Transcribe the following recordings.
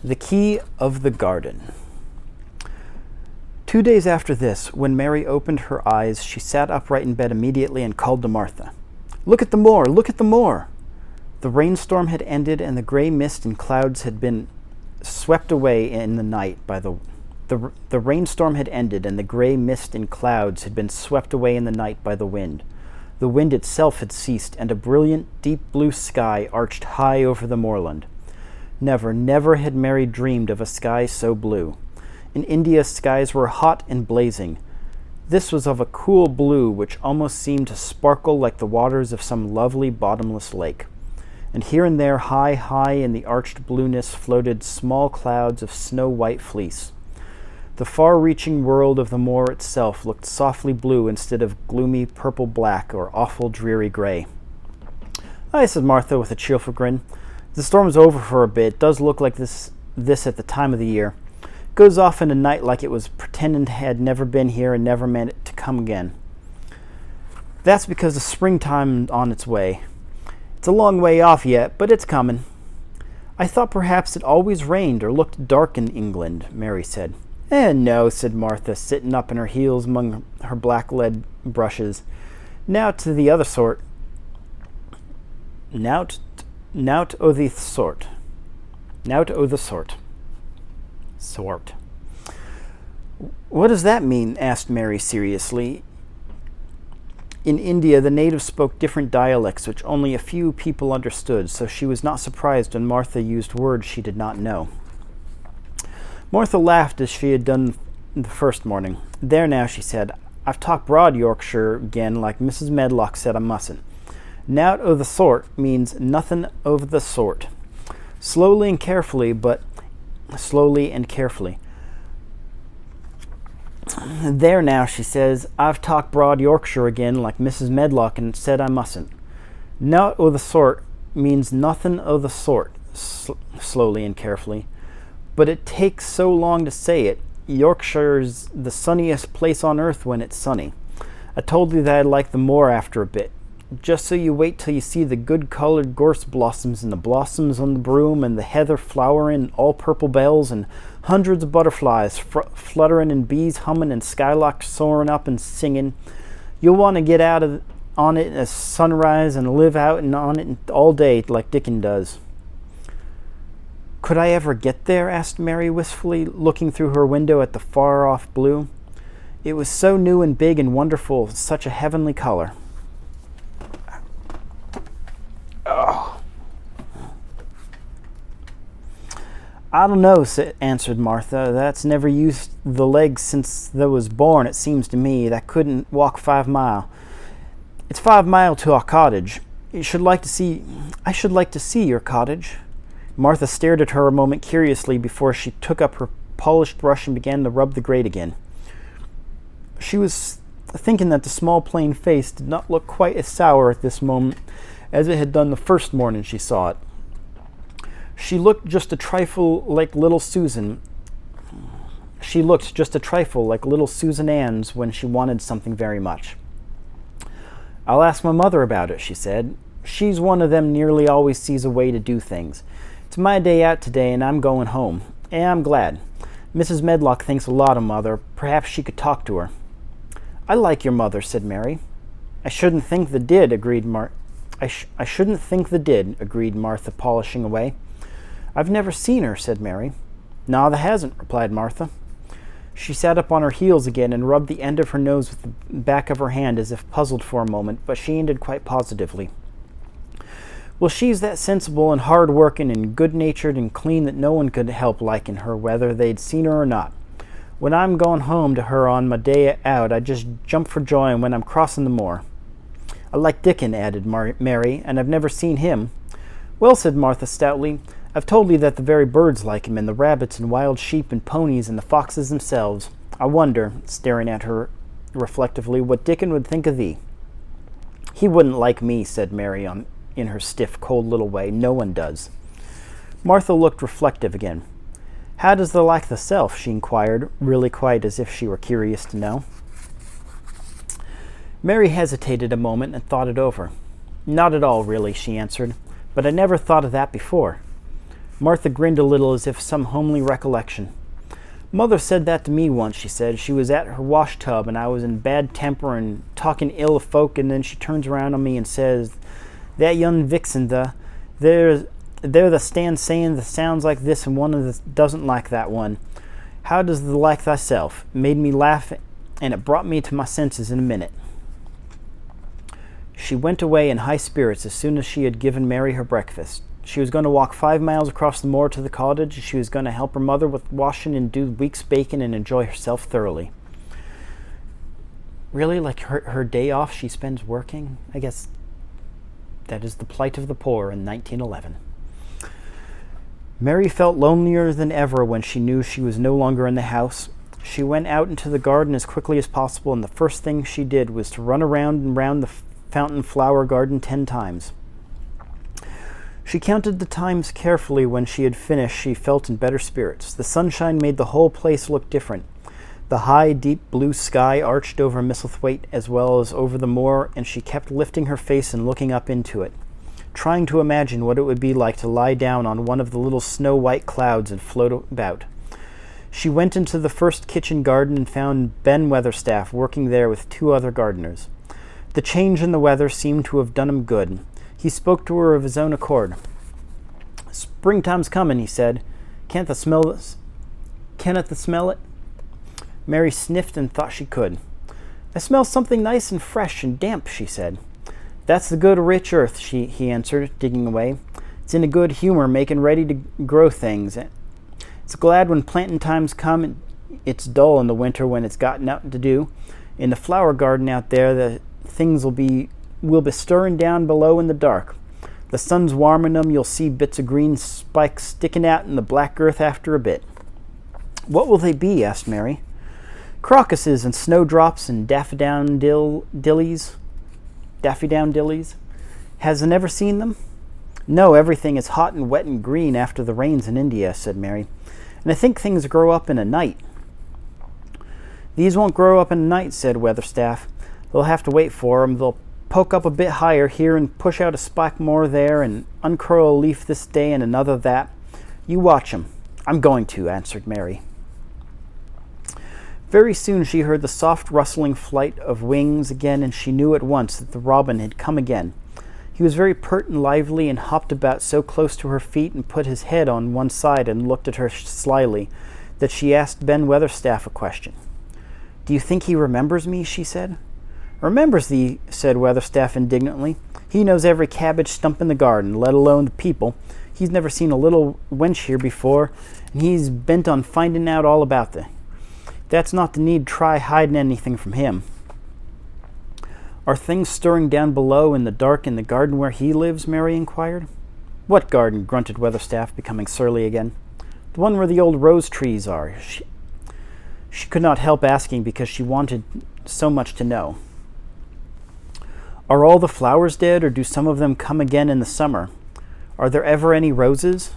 The Key of the Garden. 2 days after this, when Mary opened her eyes, she sat upright in bed immediately and called to Martha. "Look at the moor! Look at the moor!" The rainstorm had ended, and the gray mist and clouds had been swept away in the night by the rainstorm had ended, and the gray mist and clouds had been swept away in the night by the wind. The wind itself had ceased, and a brilliant, deep blue sky arched high over the moorland. Never, never had Mary dreamed of a sky so blue. In India, skies were hot and blazing. This was of a cool blue which almost seemed to sparkle like the waters of some lovely bottomless lake. And here and there, high, high in the arched blueness, floated small clouds of snow-white fleece. The far-reaching world of the moor itself looked softly blue instead of gloomy purple-black or awful dreary gray. "Aye," said Martha with a cheerful grin. "The storm's over for a bit. It does look like this at the time of the year. It goes off in a night like it was pretending it had never been here and never meant it to come again. That's because the springtime's on its way. It's a long way off yet, but it's coming." "I thought perhaps it always rained or looked dark in England," Mary said. No," said Martha, sitting up on her heels among her black lead brushes. "Nowt the other sort. Nowt o' the sort. Nowt o' the sort." Sort. "What does that mean?" asked Mary seriously. In India, the natives spoke different dialects which only a few people understood, so she was not surprised when Martha used words she did not know. Martha laughed as she had done the first morning. "There now," she said, "I've talked broad Yorkshire again like Mrs. Medlock said I mustn't. Nowt o' the sort means nothing of the sort. Slowly and carefully. There now," she says, "I've talked broad Yorkshire again like Mrs. Medlock and said I mustn't. Nowt o' the sort means nothing o' the sort, slowly and carefully. But it takes so long to say it. Yorkshire's the sunniest place on earth when it's sunny. I told you that I'd like the moor after a bit. Just so you wait till you see the good-colored gorse blossoms and the blossoms on the broom and the heather flowering, all purple bells, and hundreds of butterflies fluttering and bees humming and skylarks soaring up and singing. You'll want to get out on it at sunrise and live out and on it all day like Dickens does." "Could I ever get there?" asked Mary wistfully, looking through her window at the far-off blue. It was so new and big and wonderful, such a heavenly color. Oh. "I don't know," answered Martha. "That's never used the legs since they was born, it seems to me. That couldn't walk 5 mile. It's 5 mile to our cottage. I should like to see your cottage." Martha stared at her a moment curiously before she took up her polished brush and began to rub the grate again. She was thinking that the small plain face did not look quite as sour at this moment as it had done the first morning she saw it. She looked just a trifle like little Susan Ann's when she wanted something very much. "I'll ask my mother about it," she said. "She's one of them nearly always sees a way to do things. It's my day out today, and I'm going home. And I'm glad. Mrs. Medlock thinks a lot of Mother. Perhaps she could talk to her." "I like your mother," said Mary. "I shouldn't think the did," agreed Martha, polishing away. "I've never seen her," said Mary. "No, there hasn't," replied Martha. She sat up on her heels again and rubbed the end of her nose with the back of her hand as if puzzled for a moment, but she ended quite positively. "Well, she's that sensible and hard-working and good-natured and clean that no one could help liking her, whether they'd seen her or not. When I'm going home to her on my day out, I just jump for joy when I'm crossing the moor." "I like Dickon," added Mary, "and I've never seen him." "Well," said Martha stoutly, "I've told you that the very birds like him, and the rabbits and wild sheep and ponies and the foxes themselves. I wonder," staring at her reflectively, "what Dickon would think of thee." "He wouldn't like me," said Mary in her stiff, cold little way. "No one does." Martha looked reflective again. "How does thou like thyself?" she inquired, really quite as if she were curious to know. Mary hesitated a moment and thought it over. "Not at all, really," she answered. "But I never thought of that before." Martha grinned a little as if some homely recollection. Mother said that to me once, she said. She was at her wash tub, and I was in bad temper and talking ill of folk, and then she turns around on me and says, "That young vixen, there the stand saying the sounds like this, and one of the doesn't like that one. How does the like thyself?" It made me laugh, and it brought me to my senses in a minute. She went away in high spirits as soon as she had given Mary her breakfast. She was going to walk 5 miles across the moor to the cottage. She was going to help her mother with washing and do the week's baking and enjoy herself thoroughly. Really, like her day off she spends working? I guess that is the plight of the poor in 1911. Mary felt lonelier than ever when she knew she was no longer in the house. She went out into the garden as quickly as possible, and the first thing she did was to run around and round the fountain flower garden 10 times. She counted the times carefully. When she had finished, she felt in better spirits. The sunshine made the whole place look different. The high, deep blue sky arched over Misselthwaite as well as over the moor, and she kept lifting her face and looking up into it, trying to imagine what it would be like to lie down on one of the little snow-white clouds and float about. She went into the first kitchen garden and found Ben Weatherstaff working there with 2 other gardeners. The change in the weather seemed to have done him good. He spoke to her of his own accord. "Springtime's coming," he said. Can't the smell it?" Mary sniffed and thought she could. "I smell something nice and fresh and damp," she said. "That's the good rich earth," he answered, digging away. "It's in a good humor, making ready to grow things. It's glad when planting times come. It's dull in the winter when it's got nothing to do. In the flower garden out there, the things will be stirring down below in the dark. The sun's warming them. You'll see bits of green spikes sticking out in the black earth after a bit." "What will they be?" asked Mary. "Crocuses and snowdrops and daffodillies. Hasn't ever seen them?" "No, everything is hot and wet and green after the rains in India," said Mary. "And I think things grow up in a night." "These won't grow up in a night," said Weatherstaff. "They'll have to wait for 'em. They'll poke up a bit higher here and push out a spike more there and uncurl a leaf this day and another that. You watch 'em." "I'm going to," answered Mary. Very soon she heard the soft rustling flight of wings again, and she knew at once that the robin had come again. He was very pert and lively and hopped about so close to her feet and put his head on one side and looked at her slyly that she asked Ben Weatherstaff a question. "Do you think he remembers me?" she said. "Remembers thee?" said Weatherstaff indignantly. "He knows every cabbage stump in the garden, let alone the people. He's never seen a little wench here before, and he's bent on finding out all about thee. That's not the need try hiding anything from him." "Are things stirring down below in the dark in the garden where he lives?" Mary inquired. "What garden?" grunted Weatherstaff, becoming surly again. "The one where the old rose trees are." She could not help asking because she wanted so much to know. "Are all the flowers dead, or do some of them come again in the summer? Are there ever any roses?"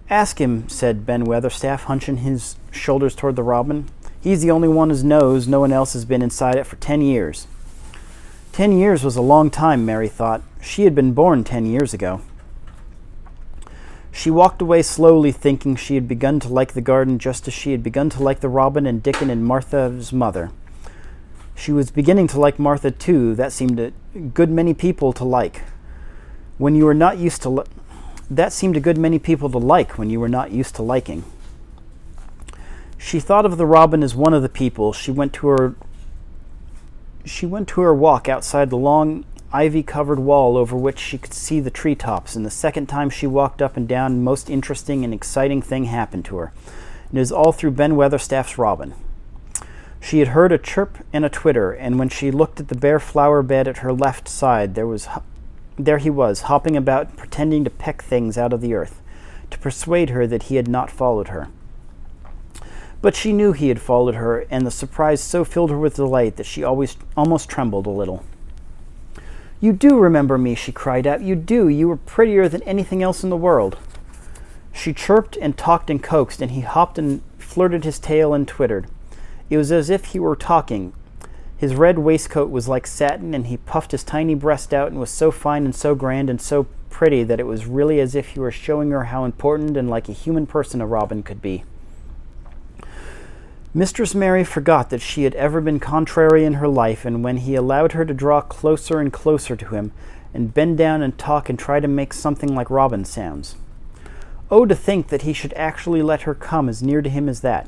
"Ask him," said Ben Weatherstaff, hunching his shoulders toward the robin. "He's the only one who knows. No one else has been inside it for 10 years. 10 years was a long time, Mary thought. She had been born 10 years ago. She walked away slowly, thinking she had begun to like the garden just as she had begun to like the robin and Dickon and Martha's mother. She was beginning to like Martha, too. That seemed a good many people to like. When you were not used to that seemed a good many people to like when you were not used to liking. She thought of the robin as one of the people. She went to her walk outside the long ivy-covered wall over which she could see the treetops, and the second time she walked up and down, the most interesting and exciting thing happened to her. And it was all through Ben Weatherstaff's robin. She had heard a chirp and a twitter, and when she looked at the bare flower bed at her left side, there he was, hopping about, pretending to peck things out of the earth, to persuade her that he had not followed her. But she knew he had followed her, and the surprise so filled her with delight that she almost trembled a little. "You do remember me," she cried out. "You do. You were prettier than anything else in the world." She chirped and talked and coaxed, and he hopped and flirted his tail and twittered. It was as if he were talking. His red waistcoat was like satin, and he puffed his tiny breast out and was so fine and so grand and so pretty that it was really as if he were showing her how important and like a human person a robin could be. Mistress Mary forgot that she had ever been contrary in her life, and when he allowed her to draw closer and closer to him, and bend down and talk and try to make something like robin sounds. Oh, to think that he should actually let her come as near to him as that.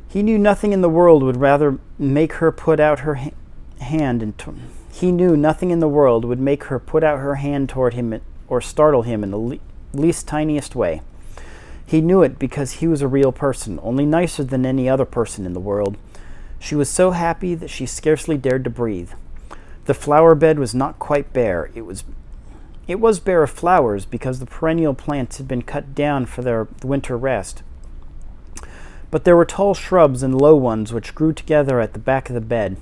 He knew nothing in the world would rather make her put out her hand and he knew nothing in the world would make her put out her hand toward him or startle him in the least tiniest way. He knew it because he was a real person, only nicer than any other person in the world. She was so happy that she scarcely dared to breathe. The flower bed was not quite bare. It was bare of flowers because the perennial plants had been cut down for their winter rest. But there were tall shrubs and low ones which grew together at the back of the bed,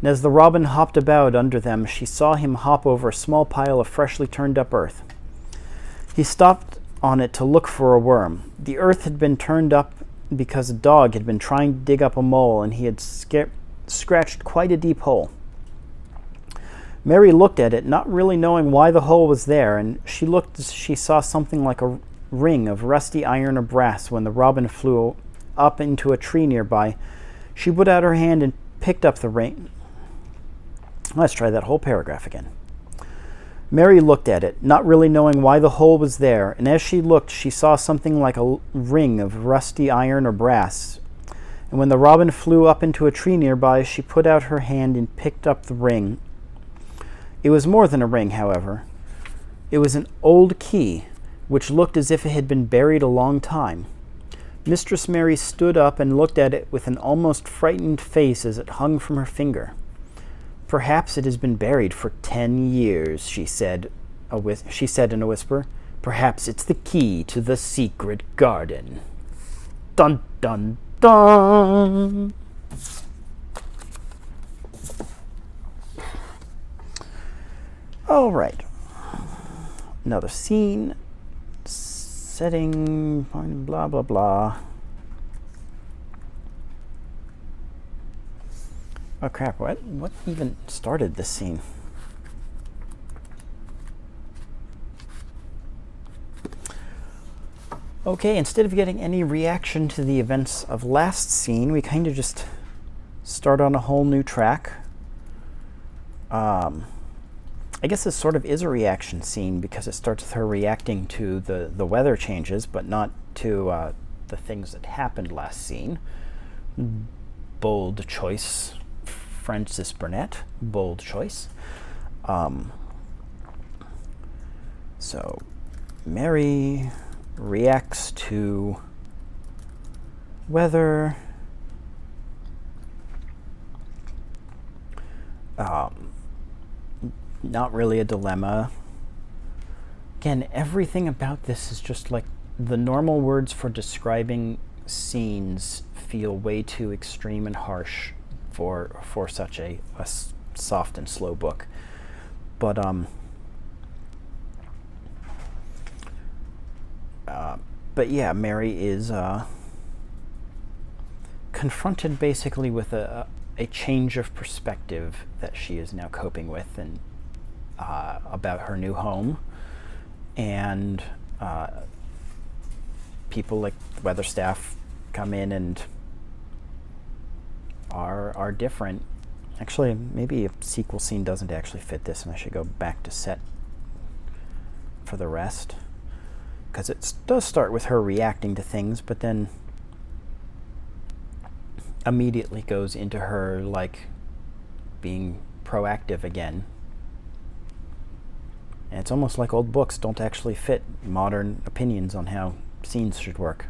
and as the robin hopped about under them, she saw him hop over a small pile of freshly turned up earth. He stopped on it to look for a worm. The earth had been turned up because a dog had been trying to dig up a mole, and he had scratched quite a deep hole. Mary looked at it, not really knowing why the hole was there, and she looked as she saw something like a ring of rusty iron or brass. When the robin flew up into a tree nearby, she put out her hand and picked up the ring. Let's try that whole paragraph again. Mary looked at it, not really knowing why the hole was there, and as she looked, she saw something like a ring of rusty iron or brass. And when the robin flew up into a tree nearby, she put out her hand and picked up the ring. It was more than a ring, however. It was an old key, which looked as if it had been buried a long time. Mistress Mary stood up and looked at it with an almost frightened face as it hung from her finger. "Perhaps it has been buried for 10 years, she said in a whisper. "Perhaps it's the key to the secret garden." Dun, dun, dun! All right. Another scene. Setting, blah, blah, blah. Oh, crap. What even started this scene? Okay, instead of getting any reaction to the events of last scene, we kind of just start on a whole new track. I guess this sort of is a reaction scene because it starts with her reacting to the weather changes, but not to the things that happened last scene. Bold choice, Frances Burnett. Bold choice. So Mary reacts to weather. Not really a dilemma. Again, everything about this is just like the normal words for describing scenes feel way too extreme and harsh for such a soft and slow book. But yeah, Mary is confronted basically with a change of perspective that she is now coping with, and about her new home, and people like the weather staff come in and are different. Actually, maybe a sequel scene doesn't actually fit this, and I should go back to set for the rest, because it does start with her reacting to things, but then immediately goes into her like being proactive again. And it's almost like old books don't actually fit modern opinions on how scenes should work.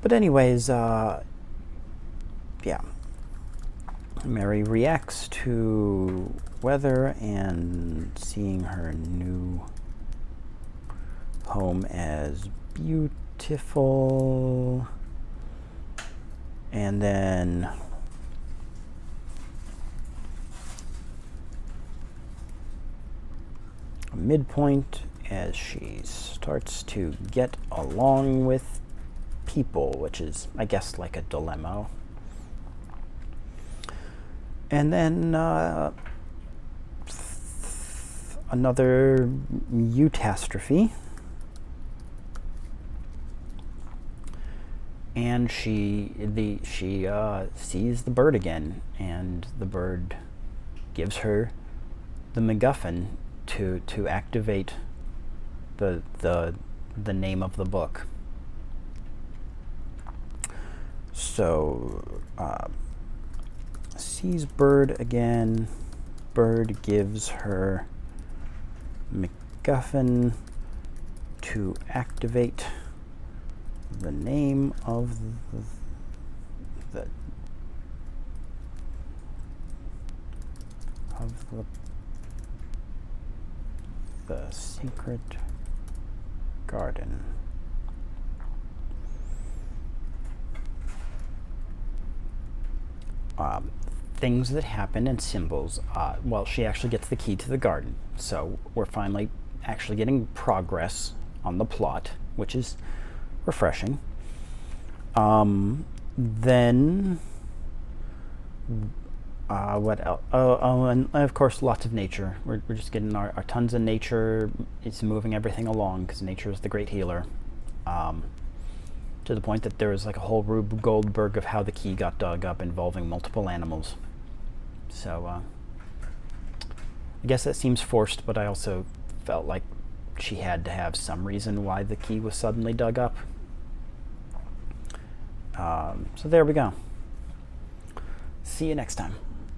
But anyways, yeah. Mary reacts to weather and seeing her new home as beautiful. And then a midpoint as she starts to get along with people, which is, I guess, like a dilemma. And then another euastrophe. And she sees the bird again, and the bird gives her the MacGuffin to activate the name of the book. So sees bird again. Bird gives her MacGuffin to activate the name of the secret garden. Things that happen and symbols. Well, she actually gets the key to the garden, so we're finally actually getting progress on the plot, which is refreshing. Then what else? And of course, lots of nature. We're just getting our tons of nature. It's moving everything along because nature is the great healer. To the point that there was like a whole Rube Goldberg of how the key got dug up involving multiple animals. So I guess that seems forced, but I also felt like she had to have some reason why the key was suddenly dug up. So there we go. See you next time.